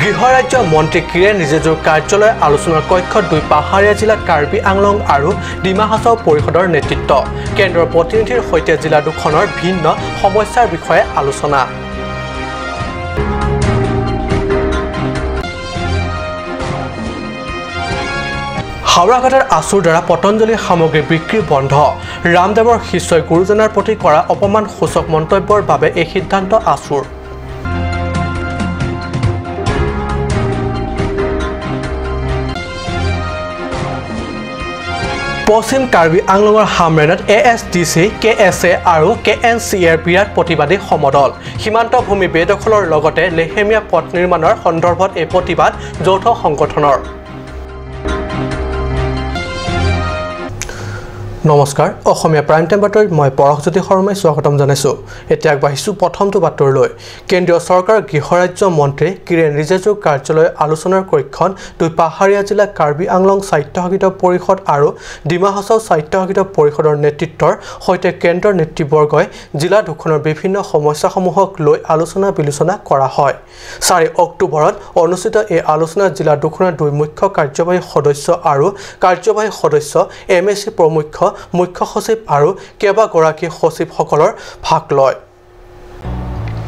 গৃহ ৰাজ্য মন্ত্ৰী কিৰেণ ৰিজিজুৰ কাৰ্যালয় আলোচনাৰ কক্ষত দুই পাহাৰীয়া জিলা কাৰ্বি আংলং আৰু ডিমা হাছাও পৰিষদৰ নেতৃত্ব কেন্দ্ৰৰ প্ৰতিনিধিৰ সৈতে জিলা দুখনৰ ভিন্ন সমস্যাৰ বিষয়ে আলোচনা হাওড়াঘাটৰ আছুৰ দ্বাৰা পতঞ্জলি সামগ্ৰী বিক্ৰী বন্ধ ৰামদেৱৰ শিষ্যই গুৰুজনাৰ প্ৰতি কৰা অপমান সূচক মন্তব্যৰ বাবে এই সিদ্ধান্ত আছুৰ পশ্চিম কাৰ্বি আংলঙৰ হামৰেনত ASDC, KSA আৰু KNCAৰ বিৰাট প্ৰতিবাদী সমদল সীমান্ত ভূমি বেদখলৰ লগতে লেহেমীয়া পথ নিৰ্মাণৰ সন্দৰ্ভত এই প্ৰতিবাদ যৌথ সংগঠনৰ নমস্কাৰ অসমীয়া প্ৰাইম টাইম বাতৰিত মই পৰশজ্যোতি শৰ্মাই স্বাগতম জনাইছো এতিয়া আগবাঢ়িছো প্ৰথমটো বাতৰিলৈ কেন্দ্ৰীয় চৰকাৰৰ গৃহ ৰাজ্য মন্ত্ৰী কিৰেণ ৰিজিজুৰ কাৰ্যালয় আলোচনাৰ কক্ষত দুই পাহাৰীয়া জিলা কাৰ্বি আংলং স্বায়ত্তশাসিত পৰিষদ আৰু ডিমা হাছাও স্বায়ত্তশাসিত পৰিষদৰ নেতৃত্বৰ সৈতে কেন্দ্ৰৰ নেতৃবৰ্গই জিলা দুখনৰ বিভিন্ন সমস্যাসমূহক লৈ আলোচনা বিলোচনা কৰা হয় 4 অক্টোবৰত অনুষ্ঠিত এই আলোচনাত জিলা দুখনৰ দুই মুখ্য কাৰ্যবাহী সদস্য আৰু কাৰ্যবাহী সদস্য MSC প্ৰমুখ মুখ্য সচিব আৰু কেইবাগৰাকী সচিবসকলৰ ভাগ লয়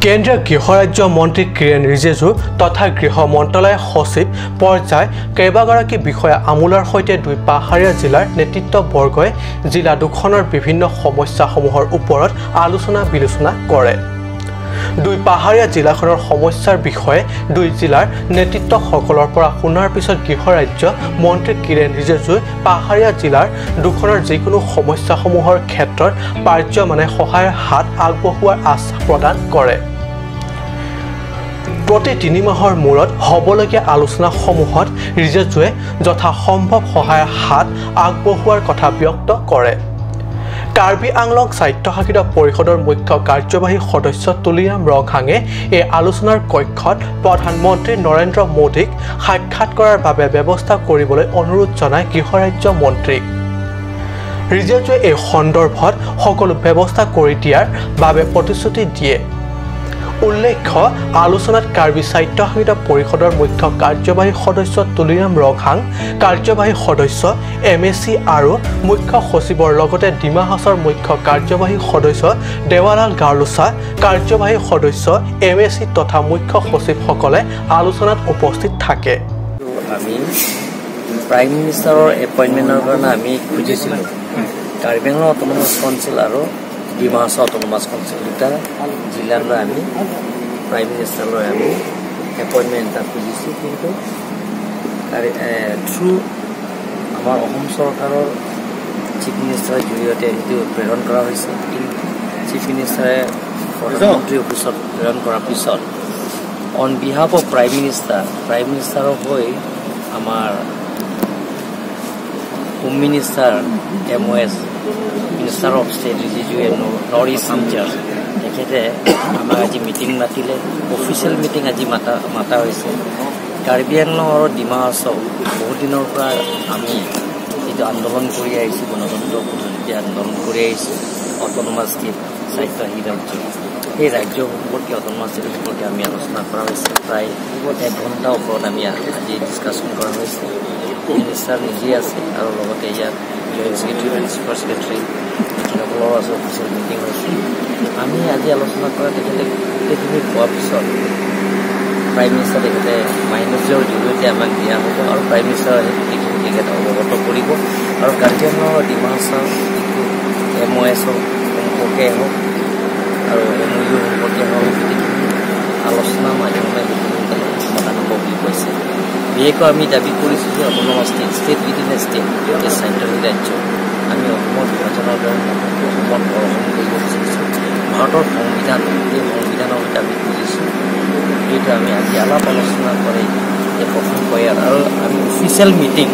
কেন্দ্ৰীয় গৃহ ৰাজ্য মন্ত্ৰী কিৰেণ ৰিজিজু তথা গৃহ মন্ত্ৰালয়ৰ সচিব পৰ্যায় কেইবাগৰাকী বিষয়া আমোলাৰ সৈতে দুই পাহাৰীয়া জিলাৰ নেতৃত্ববৰ্গই জিলা দুখনৰ বিভিন্ন সমস্যাসমূহৰ ওপৰত আলোচনা বিলোচনা কৰে দুই পাহাৰীয়া জিলাখনৰ সমস্যাৰ বিষয়ে দুই জিলাৰ নেতৃত্বসকলৰ পৰা শুনাৰ পিছত গৃহ ৰাজ্য মন্ত্ৰী কিৰেণ ৰিজিজুই পাহাৰীয়া জিলাৰ দুখনৰ যিকোনো সমস্যাসমূহৰ ক্ষেত্ৰত পাৰ্যমানে সহায়ৰ হাত আগবঢ়োৱাৰ আশ্বাস প্ৰদান কৰে প্ৰতি 3 মাহৰ মূৰত হ'বলগীয়া আলোচনাসমূহত ৰিজিজুৱে যথাসম্ভৱ সহায়ৰ হাত আগবঢ়োৱাৰ কথা ব্যক্ত কৰে কাৰ্বি আংলং স্বায়ত্তশাসিত পৰিষদৰ মুখ্য কাৰ্যবাহী সদস্য তুলিৰাম ৰংহাঙে এই আলোচনাৰ কক্ষত প্ৰধানমন্ত্ৰী নৰেন্দ্ৰ মোদীক সাক্ষাৎ কৰাৰ বাবে ব্যৱস্থা কৰিবলৈ অনুৰোধ জনায় গৃহ ৰাজ্য মন্ত্ৰীক ৰিজিজুৱে এই সন্দৰ্ভত সকলো ব্যৱস্থা কৰি দিয়াৰ বাবে প্ৰতিশ্ৰুতি দিয়ে উল্লেখ্য আলোচনাত কাৰ্বি স্বায়ত্তশাসিত পৰিষদৰ মুখ্য কাৰ্যবাহী সদস্য তুলিৰাম ৰংহাং কাৰ্যবাহী সদস্য MSC আৰু মুখ্য সচিবৰ লগতে ডিমা হাছাওৰ মুখ্য কাৰ্যবাহী সদস্য দেৱালাল গাৰ্লোচা কাৰ্যবাহী সদস্য MSC তথা মুখ্য সচিবসকলে আলোচনাত উপস্থিত থাকে আমি প্ৰাইম মিনিষ্টাৰৰ এপইণ্টমেণ্টৰ কাৰণে আমি খুজিছিলোঁ কাৰ্বি আংলং অট'নমাছ কাউন্সিল আৰু ডিমা হাছাও অট'নমাছ কাউন্সিল দুটা জিলালৈ আমি প্ৰাইম মিনিষ্টাৰলৈ আমি এপইণ্টমেণ্ট এটা খুজিছোঁ কিন্তু থ্ৰু আমাৰ অসম চৰকাৰৰ চিফ মিনিষ্টাৰৰ জৰিয়তে সেইটো প্ৰেৰণ কৰা হৈছে কিন্তু চিফ মিনিষ্টাৰে প্ৰধানমন্ত্ৰী অফিচত প্ৰেৰণ কৰাৰ পিছত অন বিহাফ অফ প্ৰাইম মিনিষ্টাৰৰ হৈ আমাৰ home minister MOS minister of state ৰিজিজুৱে নৰ্থ ইষ্ট ইনচাৰ্জ তেখেতে আমাক আজি মিটিং মাতিলে অফিচিয়েল মিটিং আজি মাতা হৈছে কাৰ্বি আংলং আৰু ডিমা হাছাও বহুত দিনৰ পৰা আমি যিটো আন্দোলন কৰি আহিছোঁ গণতন্ত্ৰ পদ্ধতিতে আন্দোলন কৰি আহিছোঁ অট'নমাছ ষ্টেট স্বায়ত্তশাসিত ৰাজ্য সেই ৰাজ্য সম্পৰ্কে অট'নমাছ ষ্টেট সম্পৰ্কে আমি আলোচনা কৰা হৈছে প্ৰায় 1 ঘণ্টাৰ ওপৰত আমি আজি ডিছকাশ্যন কৰা হৈছে মিনিষ্টাৰ নিজে আছে আৰু লগতে ইয়াত জইণ্ট ছেক্ৰেটাৰী প্ৰিন্সিপাল ছেক্ৰেটাৰী তেখেতসকলৰ আছে অফিচিয়েল মিটিং হৈছে আমি আজি আলোচনা কৰা তেখেতে গোটেইখিনি পোৱাৰ পিছত প্ৰাইম মিনিষ্টাৰ তেখেতে মাইনছৰ জৰিয়তে আমাক দিয়া হ'ব আৰু প্ৰাইম মিনিষ্টাৰে গোটেইখিনি তেখেতে অৱগত কৰিব আৰু কাৰ্বি আংলং আৰু ডিমা হাছাও যিটো MOS সম্পৰ্কে হওক আৰু MOU সম্পৰ্কে হওক গোটেইখিনি আলোচনা মাজে সোনকালে সমাধান হ'ব বুলি কৈছে বিশেষকৈ আমি দাবী কৰিছোঁ যে autonomous state within a state স্বায়ত্তশাসিত ৰাজ্য আমি অসমৰ বিভাজনৰ কাৰণে অসমত গ্ৰহণ কৰিব বিচাৰিছোঁ ভাৰতৰ সংবিধান এই সংবিধানৰ দাবী খুজিছোঁ যিটো আমি আজি আলাপ আলোচনা কৰি এই প্ৰথম প্ৰয়াস আৰু আমি অফিচিয়েল মিটিং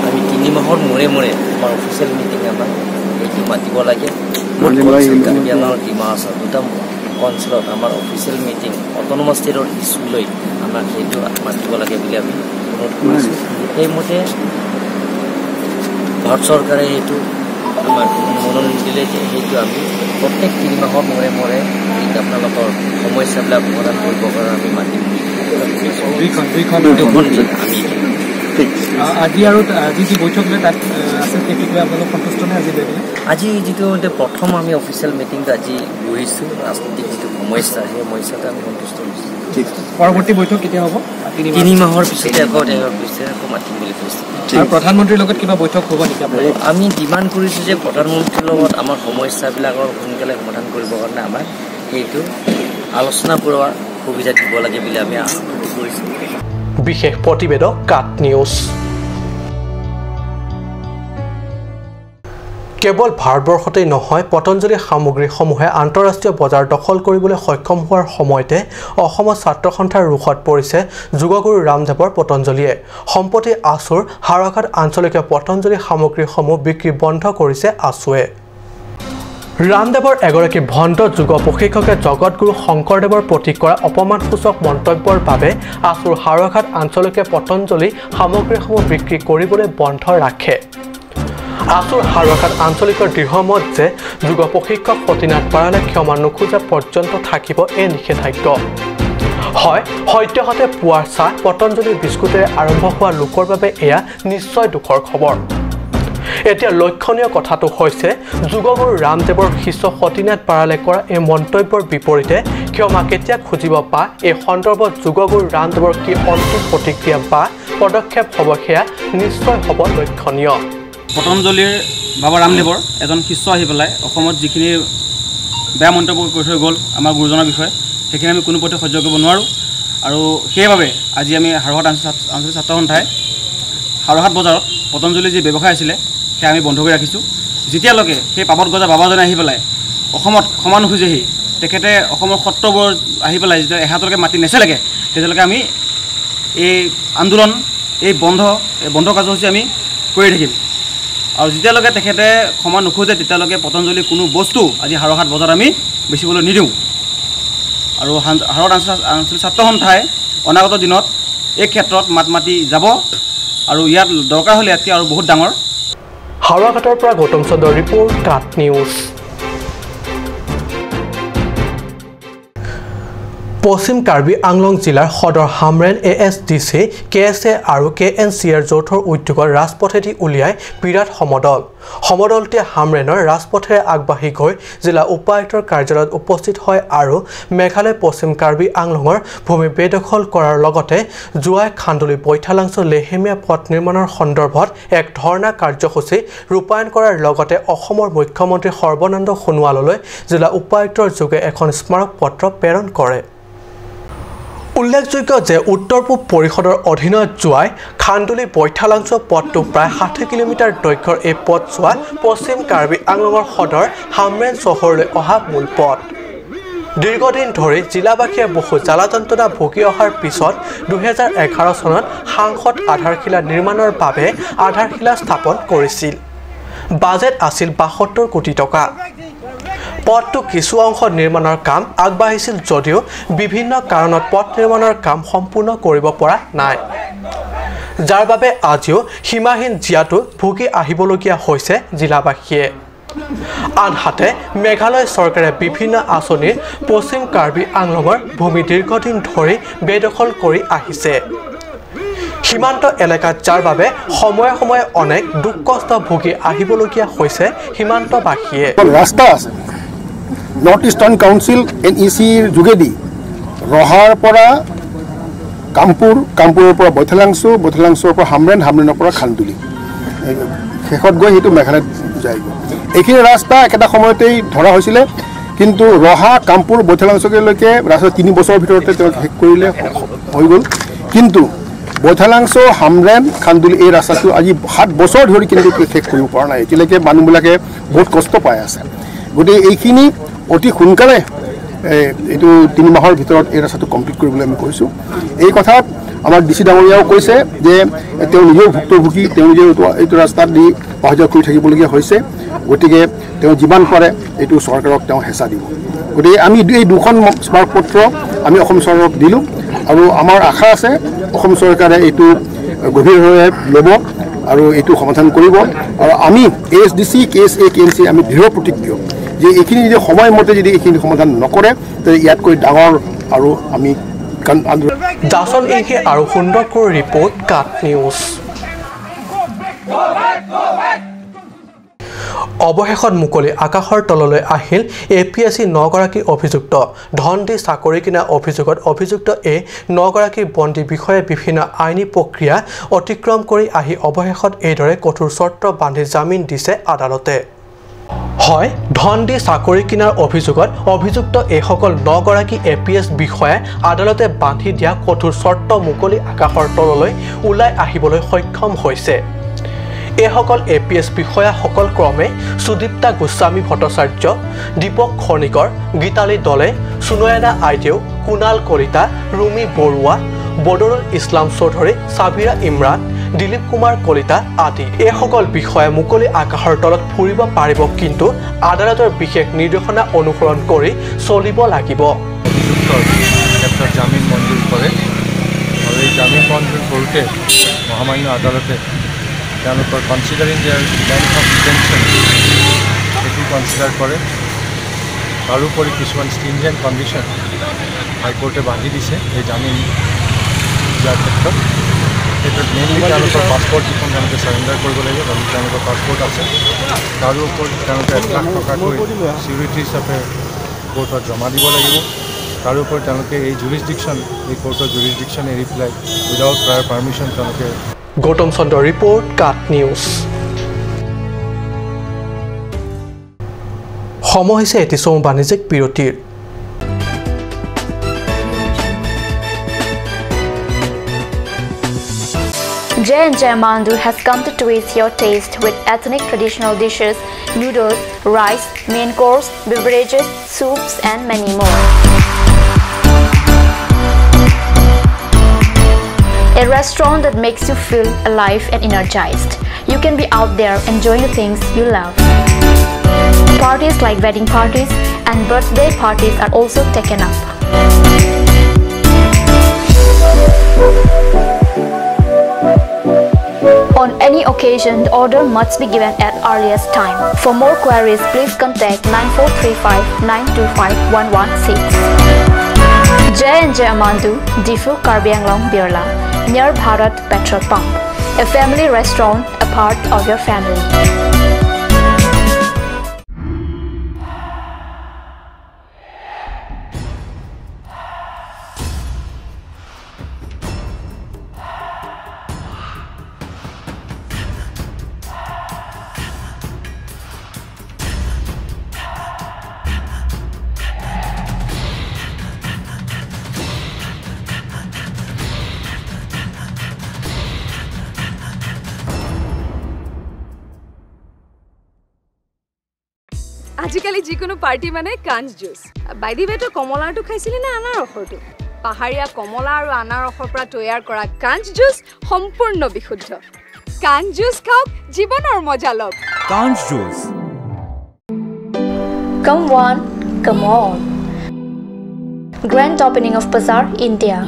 আমি 3 মাহৰ মূৰে আমাৰ অফিচিয়েল মিটিং আমাক এইটো মাতিব লাগে কাৰ্বি আংলং ডিমা হাছাও দুটা কাউন্সিলত আমাৰ অফিচিয়েল মিটিং অট'নমাছ ষ্টেটৰ ইছ্যু লৈ আমাক সেইটো মাতিব লাগে বুলি আমি অনুৰোধ কৰিছোঁ সেইমতে ভাৰত চৰকাৰে সেইটো আমাক অনুমোদন দিলে যে সেইটো আমি প্ৰত্যেক 3 মাহৰ মূৰে যিটো আপোনালোকৰ সমস্যাবিলাক সমাধান কৰিবৰ কাৰণে আমি মাতিম আমি আজি আৰু আজি যি বৈঠক লৈ তাত আছে সেইটোৱে আপোনালোক সন্তুষ্ট নে আজি যিটো প্ৰথম আমি অফিচিয়েল মিটিংটো আজি বহিছোঁ ৰাজনৈতিক যিটো সমস্যা সেই সমস্যাটো আমি সন্তুষ্ট হৈছোঁ পৰৱৰ্তী বৈঠক কেতিয়া হ'ব 3 মাহৰ পিছতে আকৌ মাতিম বুলি কৈছে আৰু প্ৰধানমন্ত্ৰীৰ লগত কিবা বৈঠক হ'ব নেকি আমি ডিমাণ্ড কৰিছোঁ যে প্ৰধানমন্ত্ৰীৰ লগত আমাৰ সমস্যাবিলাকৰ সোনকালে সমাধান কৰিবৰ কাৰণে আমাক সেইটো আলোচনা কৰাৰ সুবিধা দিব লাগে বুলি আমি আশা কৰিছোঁ বিশেষ প্ৰতিবেদক কাট নিউজ কেৱল ভাৰতবৰ্ষতেই নহয় পতঞ্জলি সামগ্ৰীসমূহে আন্তঃৰাষ্ট্ৰীয় বজাৰ দখল কৰিবলৈ সক্ষম হোৱাৰ সময়তে অসমৰ ছাত্ৰ সন্থাৰ ৰোষত পৰিছে যোগগুৰু ৰামদেৱৰ পতঞ্জলিয়ে সম্প্ৰতি আছুৰ হাৰাঘাট আঞ্চলিক পতঞ্জলি সামগ্ৰীসমূহ বিক্ৰী বন্ধ কৰিছে আছুৱে ৰামদেৱৰ এগৰাকী ভণ্ড যোগ প্ৰশিক্ষকে জগতগুৰু শংকৰদেৱৰ প্ৰতি কৰা অপমানসূচক মন্তব্যৰ বাবে আছুৰ হাৰাঘাট আঞ্চলিক পতঞ্জলি সামগ্ৰীসমূহ বিক্ৰী কৰিবলৈ বন্ধ ৰাখে আছুৰ হাৰাঘাট আঞ্চলিকৰ দৃঢ়মত যে যোগ প্ৰশিক্ষক সতীনাথ বৰালে ক্ষমা নোখোজা পৰ্যন্ত থাকিব এই নিষেধাজ্ঞ হয় সদ্যহতে পুৱাৰ চাহ পতঞ্জলি বিস্কুটেৰে আৰম্ভ হোৱা লোকৰ বাবে এয়া নিশ্চয় দুখৰ খবৰ এতিয়া লক্ষণীয় কথাটো হৈছে যোগগুৰু ৰামদেৱৰ শিষ্য সতীনাথ বৰালে কৰা এই মন্তব্যৰ বিপৰীতে ক্ষমা কেতিয়া খুজিব বা এই সন্দৰ্ভত যোগগুৰু ৰামদেৱৰ কি অন্তিম প্ৰতিক্ৰিয়া বা পদক্ষেপ হ'ব সেয়া নিশ্চয় হ'ব লক্ষণীয় পতঞ্জলিৰ বাবা ৰামদেৱৰ এজন শিষ্য আহি পেলাই অসমত যিখিনি বেয়া মন্তব্য কৰি থৈ গ'ল আমাৰ গুৰুজনৰ বিষয়ে সেইখিনি আমি কোনোপধ্যে সহ্য কৰিব নোৱাৰোঁ আৰু সেইবাবে আজি আমি হাৰহাট আঞ্চলিক ছাত্ৰ সন্থাই হাৰহাট বজাৰত পতঞ্জলিৰ যি ব্যৱসায় আছিলে সেয়া আমি বন্ধ কৰি ৰাখিছোঁ যেতিয়ালৈকে সেই পাবত গজা বাবাজনে আহি পেলাই অসমত ক্ষমা নোখোজেহি তেখেতে অসমৰ সত্ৰবোৰ আহি পেলাই যেতিয়া এহাতলৈকে মাতি নেচেলেগে তেতিয়ালৈকে আমি এই আন্দোলন এই বন্ধ কাৰ্যসূচী আমি কৰি থাকিম আৰু যেতিয়ালৈকে তেখেতে ক্ষমা নোখোজে তেতিয়ালৈকে পতঞ্জলি কোনো বস্তু আজি হাৰহাট বজাৰত আমি বেচিবলৈ নিদিওঁ আৰু হাৰহাট আঞ্চলিক ছাত্ৰ সন্থাই অনাগত দিনত এই ক্ষেত্ৰত মাত মাতি যাব আৰু ইয়াত দৰকাৰ হ'লে ইয়াতকৈ আৰু বহুত ডাঙৰ হাৰাঘাটৰ পৰা গৌতম চন্দ্ৰৰ ৰিপৰ্ট কাট নিউজ পশ্চিম কাৰ্বি আংলং জিলাৰ সদৰ হামৰেন ASDC KSA আৰু KNCৰ যৌথ উদ্যোগৰ ৰাজপথেদি উলিয়াই বিৰাট সমদলটিয়ে হামৰেনৰ ৰাজপথেৰে আগবাঢ়ি গৈ জিলা উপায়ুক্তৰ কাৰ্যালয়ত উপস্থিত হয় আৰু মেঘালয় পশ্চিম কাৰ্বি আংলঙৰ ভূমি বেদখল কৰাৰ লগতে জুৱাই খান্দুলি বৈঠালাংছ লেহেমীয়া পথ নিৰ্মাণৰ সন্দৰ্ভত এক ধৰ্ণা কাৰ্যসূচী ৰূপায়ণ কৰাৰ লগতে অসমৰ মুখ্যমন্ত্ৰী সৰ্বানন্দ সোণোৱাললৈ জিলা উপায়ুক্তৰ যোগে এখন স্মাৰক পত্ৰ প্ৰেৰণ কৰে উল্লেখযোগ্য যে উত্তৰ পূব পৰিষদৰ অধীনত জুৱাই খান্দুলি বৈঠালাংছ পথটো প্ৰায় 60 কিলোমিটাৰ দৈৰ্ঘ্যৰ এই পথছোৱা পশ্চিম কাৰ্বি আংলঙৰ সদৰ হামৰেন চহৰলৈ অহা মূল পথ দীৰ্ঘদিন ধৰি জিলাবাসীয়ে বহু জ্বালা যন্ত্ৰণা ভুগি অহাৰ পিছত 2011 চনত সাংসদ আধাৰশিলা নিৰ্মাণৰ বাবে আধাৰশিলা স্থাপন কৰিছিল বাজেট আছিল 72 কোটি টকা পথটো কিছু অংশ নিৰ্মাণৰ কাম আগবাঢ়িছিল যদিও বিভিন্ন কাৰণত পথ নিৰ্মাণৰ কাম সম্পূৰ্ণ কৰিব পৰা নাই যাৰ বাবে আজিও সীমাহীন জিয়াটো ভুগি আহিবলগীয়া হৈছে জিলাবাসীয়ে আনহাতে মেঘালয় চৰকাৰে বিভিন্ন আঁচনিৰ পশ্চিম কাৰ্বি আংলঙৰ ভূমি দীৰ্ঘদিন ধৰি বেদখল কৰি আহিছে সীমান্ত এলেকাত যাৰ বাবে সময়ে সময়ে অনেক দুখ কষ্ট ভুগি আহিবলগীয়া হৈছে সীমান্তবাসীয়ে ৰাস্তা আছে নৰ্থ ইষ্টাৰ্ণ কাউন্সিল NECৰ যোগেদি ৰহাৰ পৰা কামপুৰৰ পৰা বৈঠালাংছৰ পৰা হামৰেনৰ পৰা খান্দুলি শেষত গৈ সেইটো মেঘালয়ত যায়গৈ এইখিনি ৰাস্তা একেটা সময়তেই ধৰা হৈছিলে কিন্তু ৰহা কামপুৰ বৈঠালাংছলৈকে ৰাস্তা 3 বছৰৰ ভিতৰতে তেওঁ শেষ কৰিলে হৈ গ'ল কিন্তু বৈঠালাংছ হামৰেন খান্দুলি এই ৰাস্তাটো আজি 7 বছৰ ধৰি কিন্তু শেষ কৰিব পৰা নাই এতিয়ালৈকে মানুহবিলাকে বহুত কষ্ট পাই আছে গতিকে এইখিনি অতি সোনকালে এইটো 3 মাহৰ ভিতৰত এই ৰাস্তাটো কমপ্লিট কৰিবলৈ আমি কৈছোঁ এই কথাত আমাৰ DC ডাঙৰীয়াও কৈছে যে তেওঁ নিজেও ভুক্তভোগী তেওঁ নিজেও এইটো ৰাস্তাত দি অহা যোৱা কৰি থাকিবলগীয়া হৈছে গতিকে তেওঁ যিমান পাৰে এইটো চৰকাৰক তেওঁ হেঁচা দিব গতিকে আমি এই দুখন স্মাৰক পত্ৰ আমি অসম চৰকাৰক দিলোঁ আৰু আমাৰ আশা আছে অসম চৰকাৰে এইটো গভীৰভাৱে ল'ব আৰু এইটো সমাধান কৰিব আৰু আমি ASDC KSA KNC আমি দৃঢ় প্ৰতিজ্ঞ যে এইখিনি যদি সময়মতে যদি এইখিনি সমাধান নকৰে তে ইয়াতকৈ ডাঙৰ আৰু আমি দাসন ইংহে আৰু সুন্দৰপুৰ ৰিপৰ্ট কাট নিউজ অৱশেষত মুকলি আকাশৰ তললৈ আহিল APSC 9গৰাকী অভিযুক্ত ধন দি চাকৰি কিনা অভিযোগত অভিযুক্ত এই 9গৰাকী বন্দী বিষয়ে বিভিন্ন আইনী প্ৰক্ৰিয়া অতিক্ৰম কৰি আহি অৱশেষত এইদৰে কঠোৰ চৰ্ত বান্ধি জামিন দিছে আদালতে হয় ধন দি চাকৰি কিনাৰ অভিযোগত অভিযুক্ত এইসকল 9গৰাকী APS বিষয়ে আদালতে বান্ধি দিয়া কঠোৰ চৰ্ত মুকলি আকাশৰ তললৈ ওলাই আহিবলৈ সক্ষম হৈছে এইসকল APS বিষয়াসকল ক্ৰমে সুদীপ্তা গোস্বামী ভট্টাচাৰ্য দীপক খনিকৰ গীতালী দলে সুনয়না আইদেউ কুণাল কলিতা ৰুমি বৰুৱা বদৰুল ইছলাম চৌধুৰী সাবিৰা ইমৰান দিলীপ কুমাৰ কলিতা আদি এইসকল বিষয়ে মুকলি আকাশৰ তলত ফুৰিব পাৰিব কিন্তু আদালতৰ বিশেষ নিৰ্দেশনা অনুসৰণ কৰি চলিব লাগিব ক্ষেত্ৰত জামিন মঞ্জুৰ কৰে আৰু এই জামিন মঞ্জুৰ কৰোঁতে মহামান্য আদালতে তেওঁলোকৰ কনচিডাৰিং দেয়াৰ লেংথ অফ ডিটেনশ্যন সেইটো কনচিডাৰ কৰে তাৰোপৰি কিছুমান ষ্ট্ৰিঞ্জেণ্ট কণ্ডিশ্যন হাইকোৰ্টে বান্ধি দিছে এই জামিন দিয়াৰ ক্ষেত্ৰত ক্ষেত্ৰত মেইনলি তেওঁলোকৰ পাছপৰ্ট যিখন তেওঁলোকে চাৰেণ্ডাৰ কৰিব লাগিব যদি তেওঁলোকৰ পাছপৰ্ট আছে তাৰোপৰি তেওঁলোকে 1 লাখ টকাকৈ চিকিউৰিটি হিচাপে কোৰ্টত জমা দিব লাগিব তাৰোপৰি তেওঁলোকে এই জুৰিছডিকশ্যন এই কোৰ্টৰ জুৰিছডিকশ্যন এৰি পেলাই উইদাউট প্ৰায়ৰ পাৰ্মিশ্যন তেওঁলোকে গৌতম চন্দ্ৰ ৰিপৰ্ট কাট নিউজ সময় হৈছে এটি চমু বাণিজ্যিক বিৰতিৰ J&J Mandu has come to twist your taste with ethnic traditional dishes, noodles, rice, main course, beverages, soups and many more. A restaurant that makes you feel alive and energized. You can be out there enjoying the things you love. Parties like wedding parties and birthday parties are also taken up. On any occasion, the order must be given at earliest time. For more queries, please contact 9435-925-116. J&J Amandu, Difu Karbi Anglong Birla, near Bharat Petrol Pump. A family restaurant, a part of your family. আজিকালি যিকোনো party মানে কাঞ্জ juice বাইদি বেটো কমলাটো খাইছিলি না আনাৰসৰটো পাহাৰীয়া কমলা আৰু আনাৰসৰ পৰা তৈয়াৰ কৰা কাঞ্জ জুচ সম্পূৰ্ণ বিশুদ্ধ কাঞ্জ জুচ খাওক জীৱনৰ মজা লওক কাঞ্জ juice Come one, come on. Grand opening of Bazaar, India.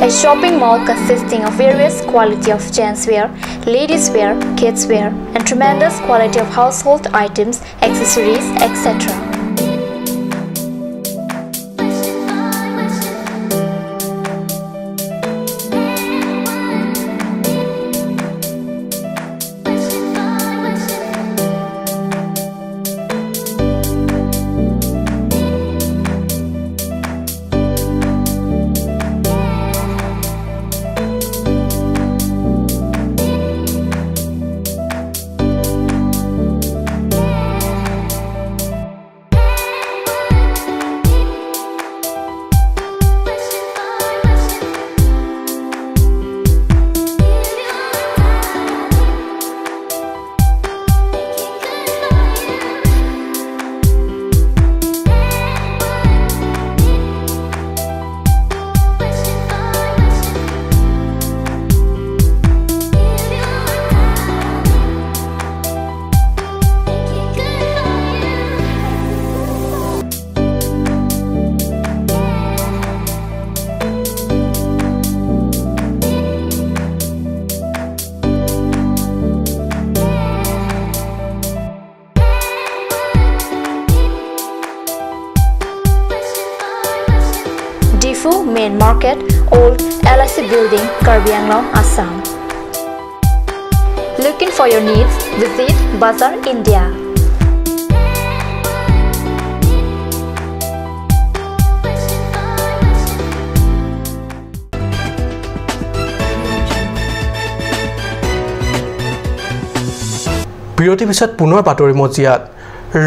A shopping mall consisting of various quality of genswear, ladies wear, kids wear, and tremendous quality of household items, accessories, etc. Main Market, Old LIC Building, Karbi Anglong, Assam. Looking for your needs? Visit Bazaar India. বিৰতি পিছত পুনৰ বাতৰি মজিয়াত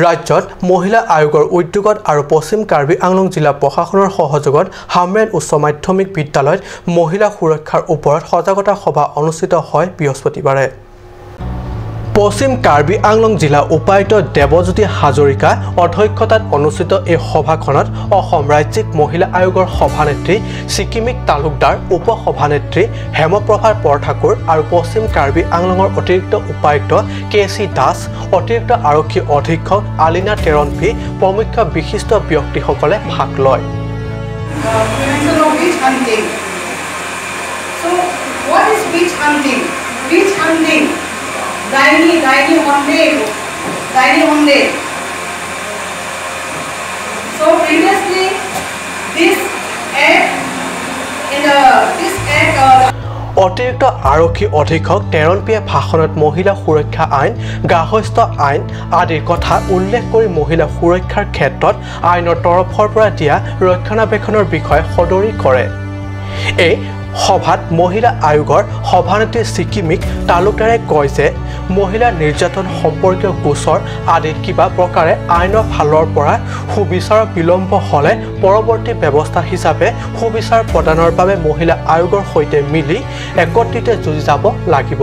ৰাজ্যত মহিলা আয়োগৰ উদ্যোগত আৰু পশ্চিম কাৰ্বি আংলং জিলা প্ৰশাসনৰ সহযোগত হামৰেন উচ্চ মাধ্যমিক বিদ্যালয়ত মহিলা সুৰক্ষাৰ ওপৰত সজাগতা সভা অনুষ্ঠিত হয় বৃহস্পতিবাৰে পশ্চিম কাৰ্বি আংলং জিলা উপায়ুক্ত দেৱজ্যোতি হাজৰিকা অধ্যক্ষতাত অনুষ্ঠিত এই সভাখনত অসম ৰাজ্যিক মহিলা আয়োগৰ সভানেত্ৰী ছিকিমিক তালুকদাৰ উপ সভানেত্ৰী হেমপ্ৰভা বৰঠাকুৰ আৰু পশ্চিম কাৰ্বি আংলঙৰ অতিৰিক্ত উপায়ুক্ত কেচি দাস অতিৰিক্ত আৰক্ষী অধীক্ষক আলিনা টেৰনপি প্ৰমুখ বিশিষ্ট ব্যক্তিসকলে ভাগ লয় Daily Monday. So previously, this act অতিৰিক্ত আৰক্ষী অধীক্ষক টেৰনপিয়ে ভাষণত মহিলা সুৰক্ষা আইন গাৰ্হস্থ্য আইন আদিৰ কথা উল্লেখ কৰি মহিলা সুৰক্ষাৰ ক্ষেত্ৰত আইনৰ তৰফৰ পৰা দিয়া ৰক্ষণাবেক্ষণৰ বিষয়ে সদৰি কৰে এই সভাত মহিলা আয়োগৰ সভানেত্ৰী ছিকিমিক তালুকদাৰে কয় যে মহিলা নিৰ্যাতন সম্পৰ্কীয় গোচৰ আদিত কিবা প্ৰকাৰে আইনৰ ফালৰ পৰা সুবিচাৰ বিলম্ব হ'লে পৰৱৰ্তী ব্যৱস্থা হিচাপে সুবিচাৰ প্ৰদানৰ বাবে মহিলা আয়োগৰ সৈতে মিলি একত্ৰিত যুঁজি যাব লাগিব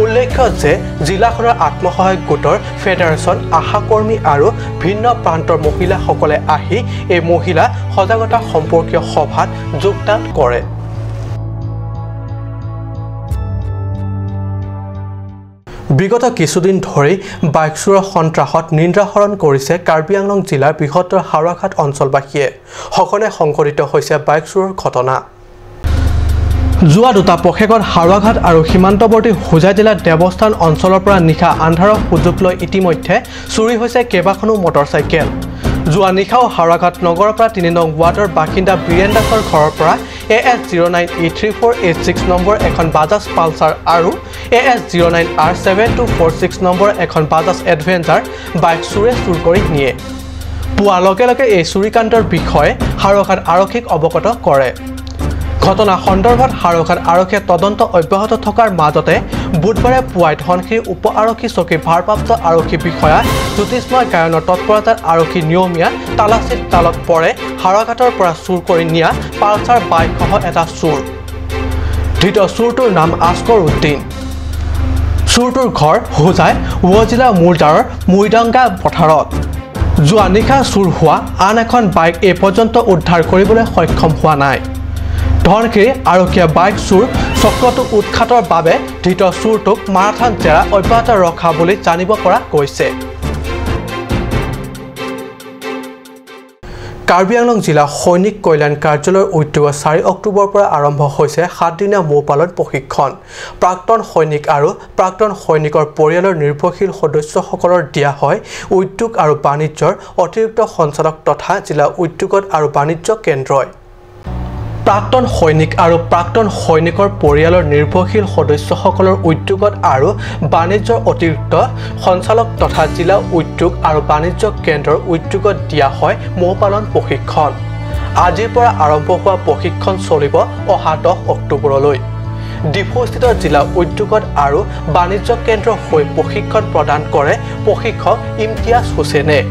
উল্লেখ্য যে জিলাখনৰ আত্মসহায়ক গোটৰ ফেডাৰেশ্যন আশাকৰ্মী আৰু ভিন্ন প্ৰান্তৰ মহিলাসকলে আহি এই মহিলা সজাগতা সম্পৰ্কীয় সভাত যোগদান কৰে বিগত কিছুদিন ধৰি বাইক চুৰৰ সন্ত্ৰাসত নিন্দাহৰণ কৰিছে কাৰ্বি আংলং জিলাৰ বৃহত্তৰ হাওৰাঘাট অঞ্চলবাসীয়ে সকলোৱে সংঘটিত হৈছে বাইক চুৰৰ ঘটনা যোৱা দুটা পক্ষেকত হাওৰাঘাট আৰু সীমান্তৱৰ্তী হোজাই জিলাৰ দেৱস্থান অঞ্চলৰ পৰা নিশা আন্ধাৰৰ সুযোগ লৈ ইতিমধ্যে চুৰি হৈছে কেইবাখনো মটৰচাইকেল যোৱা নিশাও হাওৰাঘাট নগৰৰ পৰা ৩ নং ৱাৰ্ডৰ বাসিন্দা বীৰেন্দ্ৰৰ ঘৰৰ পৰা AS09E3486 নম্বৰ এখন বাজাজ পালচাৰ আৰু AS09R7246 নম্বৰ এখন বাজাজ এডভেঞ্চাৰ বাইক চুৰ কৰি নিয়ে পুৱাৰ লগে লগে এই চুৰিকাণ্ডৰ বিষয়ে হাওৰাঘাট আৰক্ষীক অৱগত কৰে ঘটনা সন্দৰ্ভত হাওৰাঘাট আৰক্ষীয়ে তদন্ত অব্যাহত থকাৰ মাজতে বুধবাৰে পুৱাই ধনশিৰি উপ আৰক্ষী চকীৰ ভাৰপ্ৰাপ্ত আৰক্ষী বিষয়া জ্যোতিষ্ময় গায়নৰ তৎপৰতাত আৰক্ষী নিয়মীয়া তালাচীত তালত পৰে হাওৰাঘাটৰ পৰা চুৰ কৰি নিয়া পালচাৰ বাইকসহ এটা চুৰ দ্বিতীয় চুৰটোৰ নাম আস্কৰ উদ্দিন চুৰটোৰ ঘৰ হোজাই জিলা মুৰজাৰৰ মুইডাংগা পথাৰত যোৱা নিশা চুৰ হোৱা আন এখন বাইক এই পৰ্যন্ত উদ্ধাৰ কৰিবলৈ সক্ষম হোৱা নাই ধনশিৰি আৰক্ষীয়ে বাইক চুৰ চক্ৰটো উৎখাতৰ বাবে দ্বিতীয় চুৰটোক মাৰাথান জেৰা অব্যাহত ৰখা বুলি জানিব পৰা গৈছে কাৰ্বি আংলং জিলা সৈনিক কল্যাণ কাৰ্যালয়ৰ উদ্যোগত 4 অক্টোবৰৰ পৰা আৰম্ভ হৈছে 7 দিনীয়া মৌপালন প্ৰশিক্ষণ প্ৰাক্তন সৈনিক আৰু প্ৰাক্তন সৈনিকৰ পৰিয়ালৰ নিৰ্ভৰশীল সদস্যসকলৰ দিয়া হয় উদ্যোগ আৰু বাণিজ্যৰ অতিৰিক্ত সঞ্চালক তথা জিলা উদ্যোগত আৰু বাণিজ্য কেন্দ্ৰই প্ৰাক্তন সৈনিক আৰু প্ৰাক্তন সৈনিকৰ পৰিয়ালৰ নিৰ্ভৰশীল সদস্যসকলৰ উদ্যোগত আৰু বাণিজ্যৰ অতিৰিক্ত সঞ্চালক তথা জিলা উদ্যোগ আৰু বাণিজ্য কেন্দ্ৰৰ উদ্যোগত দিয়া হয় মৌপালন প্ৰশিক্ষণ আজিৰ পৰা আৰম্ভ হোৱা প্ৰশিক্ষণ চলিব অহা 10 অক্টোবৰলৈ ডিফুস্থিত জিলা উদ্যোগত আৰু বাণিজ্য কেন্দ্ৰৰ হৈ প্ৰশিক্ষণ প্ৰদান কৰে প্ৰশিক্ষক ইমতিয়াজ হুছেইনে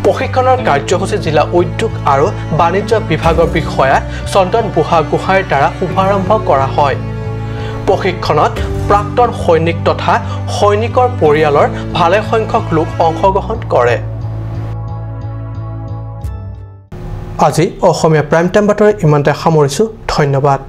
প্ৰশিক্ষণৰ কাৰ্যসূচী জিলা উদ্যোগ আৰু বাণিজ্য বিভাগৰ বিষয়া চন্দন বুঢ়াগোহাঁইৰ দ্বাৰা শুভাৰম্ভ কৰা হয় প্ৰশিক্ষণত প্ৰাক্তন সৈনিক তথা সৈনিকৰ পৰিয়ালৰ ভালে সংখ্যক লোক অংশগ্ৰহণ কৰে আজি অসমীয়া প্ৰাইম টাইম বাতৰি ইমানতে সামৰিছোঁ ধন্যবাদ